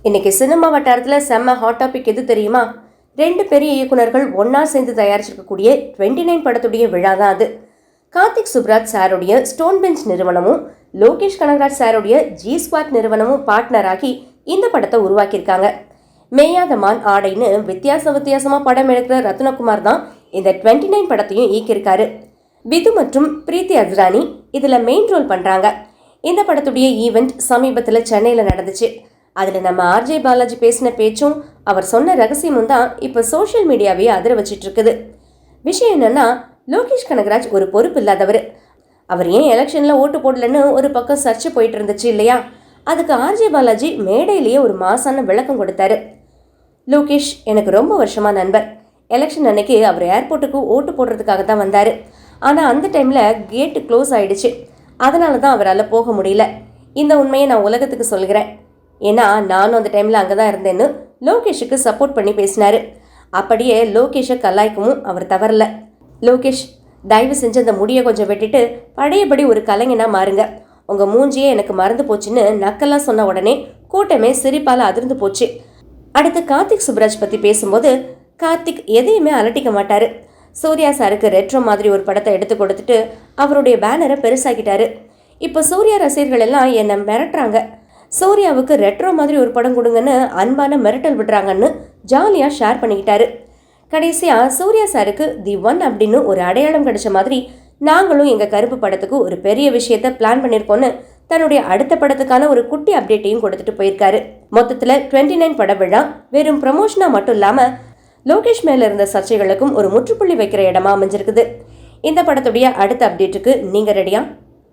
இன்னைக்கு சினிமா வட்டாரத்தில் செம்ம ஹாட் டாபிக் எது தெரியுமா? 2 பெரிய இயக்குனர்கள் ஒன்னா சேர்ந்து தயாரிச்சிருக்கக்கூடிய 29 படத்துடைய விழா தான் அது. கார்த்திக் சுப்ராஜ் சாருடைய ஸ்டோன் பெஞ்ச் நிறுவனமும் லோகேஷ் கனகராஜ் சாருடைய ஜி ஸ்குவாட் நிறுவனமும் பார்ட்னராகி இந்த படத்தை உருவாக்கியிருக்காங்க. மேயாத மான் ஆடைன்னு வித்தியாசமா படம் எடுக்கிற ரத்னகுமார் தான் இந்த 29 படத்தையும் இயக்கியிருக்காரு. விது மற்றும் பிரீத்தி அஸ்ரானி இதுல மெயின் ரோல் பண்றாங்க. இந்த படத்துடைய ஈவெண்ட் சமீபத்தில் சென்னையில் நடந்துச்சு. அதில் நம்ம ஆர்ஜே பாலாஜி பேசின பேச்சும் அவர் சொன்ன ரகசியமும் தான் இப்போ சோஷியல் மீடியாவே அதிர வச்சிட்டு இருக்குது. விஷயம் என்னன்னா, லோகேஷ் கனகராஜ் ஒரு பொறுப்பு இல்லாதவர். அவர் ஏன் எலெக்ஷனில் ஓட்டு போடலன்னு ஒரு பக்கம் சர்ச்சை போயிட்டு இருந்துச்சு இல்லையா? அதுக்கு ஆர்ஜே பாலாஜி மேடையிலேயே ஒரு மாசான விளக்கம் கொடுத்தாரு. லோகேஷ் எனக்கு ரொம்ப வருஷமா நண்பர். எலெக்ஷன் அன்னைக்கு அவர் ஏர்போர்ட்டுக்கு ஓட்டு போடுறதுக்காக தான் வந்தார். ஆனால் அந்த டைமில் கேட்டு க்ளோஸ் ஆயிடுச்சு. அதனால தான் அவரால் போக முடியல. இந்த உண்மையை நான் உலகத்துக்கு சொல்கிறேன். ஏன்னா நானும் அந்த டைமில் அங்கே தான் இருந்தேன்னு லோகேஷுக்கு சப்போர்ட் பண்ணி பேசினார். அப்படியே லோகேஷை கலாய்க்கவும் அவர் தவறல. லோகேஷ், தயவு செஞ்சு அந்த முடியை கொஞ்சம் வெட்டிட்டு பழையபடி ஒரு கலைஞனா மாறுங்க. உங்கள் மூஞ்சியே எனக்கு மறந்து போச்சுன்னு நக்கெல்லாம் சொன்ன உடனே கூட்டமே சிரிப்பால் அதிர்ந்து போச்சு. அடுத்து கார்த்திக் சுப்ராஜ் பற்றி பேசும்போது, கார்த்திக் எதையுமே அலட்டிக்க மாட்டார். சூர்யா சாருக்கு ரெட்ரோ மாதிரி ஒரு படத்தை எடுத்து கொடுத்துட்டு அவருடைய பேனரை பெருசாக்கிட்டாரு. இப்போ சூர்யா ரசிகர்கள் எல்லாம் என்னை மிரட்டுறாங்க. சூர்யாவுக்கு ரெட்ரோ மாதிரி ஒரு படம் கொடுங்கன்னு அன்பான மிரட்டல் விடுறாங்கன்னு ஜாலியாக ஷேர் பண்ணிக்கிட்டாரு. கடைசியாக சூர்யா சாருக்கு தி ஒன் அப்படின்னு ஒரு அடையாளம் கிடைச்ச மாதிரி நாங்களும் எங்கள் கருப்பு படத்துக்கு ஒரு பெரிய விஷயத்த பிளான் பண்ணியிருக்கோன்னு தன்னுடைய அடுத்த படத்துக்கான ஒரு குட்டி அப்டேட்டையும் கொடுத்துட்டு போயிருக்காரு. மொத்தத்தில் 29 பட விழா வெறும் ப்ரமோஷனாக மட்டும் இல்லாமல் லோகேஷ் மேலே இருந்த சர்ச்சைகளுக்கும் ஒரு முற்றுப்புள்ளி வைக்கிற இடமா அமைஞ்சிருக்குது. இந்த படத்துடைய அடுத்த அப்டேட்டுக்கு நீங்கள் ரெடியா?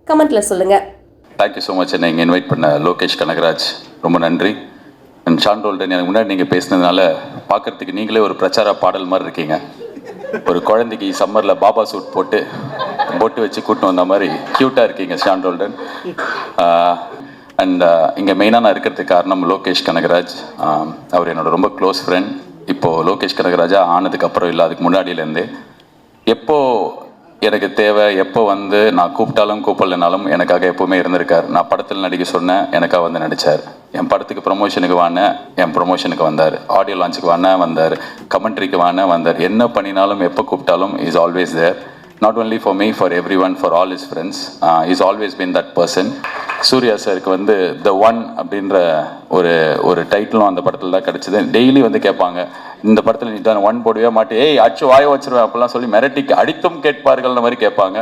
கமெண்ட்ல சொல்லுங்கள். Thank you so much. என்னை இங்கே இன்வைட் பண்ண லோகேஷ் கனகராஜ் ரொம்ப நன்றி. அண்ட் ஷான் ரோல்டன், எனக்கு முன்னாடி நீங்கள் பேசினதுனால பார்க்குறதுக்கு நீங்களே ஒரு பிரச்சார பாடல் மாதிரி இருக்கீங்க. ஒரு குழந்தைக்கு சம்மரில் பாபா சூட் போட்டு பொட்டு வச்சு கூட்டின்னு வந்த மாதிரி க்யூட்டாக இருக்கீங்க ஷான் ரோல்டன். அண்ட் இங்கே மெயினாக நான் இருக்கிறதுக்கு காரணம் லோகேஷ் கனகராஜ். அவர் என்னோட ரொம்ப க்ளோஸ் ஃப்ரெண்ட். இப்போது லோகேஷ் கனகராஜா ஆனதுக்கப்புறம் இல்லை, அதுக்கு முன்னாடியிலேருந்து எப்போது எனக்கு தேவை, எப்போ வந்து நான் கூப்பிட்டாலும் கூப்பிடலனாலும் எனக்காக எப்போவுமே இருந்திருக்கார். நான் படத்தில் நடிக்க சொன்னேன், எனக்காக வந்து நடித்தார். என் படத்துக்கு ப்ரொமோஷனுக்கு வானேன், என் ப்ரொமோஷனுக்கு வந்தார். ஆடியோ லான்ச்சுக்கு வானேன் வந்தார். கமெண்ட்ரிக்கு வானேன் வந்தார். என்ன பண்ணினாலும் எப்போ கூப்பிட்டாலும் is always there. Not only for me, for everyone, for all his friends. He's always been that person. Suriya சாருக்கு வந்து த ஒன் அப்படின்ற ஒரு டைட்டிலும் அந்த படத்தில் தான் கிடச்சிது. டெய்லி வந்து கேட்பாங்க, இந்த படத்தில் நீ தான் ஒன் போடவே மாட்டே, ஏய் அச்சு வாய வச்சிருவேன் அப்படிலாம் சொல்லி மிரட்டிக்கு அடித்தும் கேட்பார்கள்ன்ற மாதிரி கேட்பாங்க.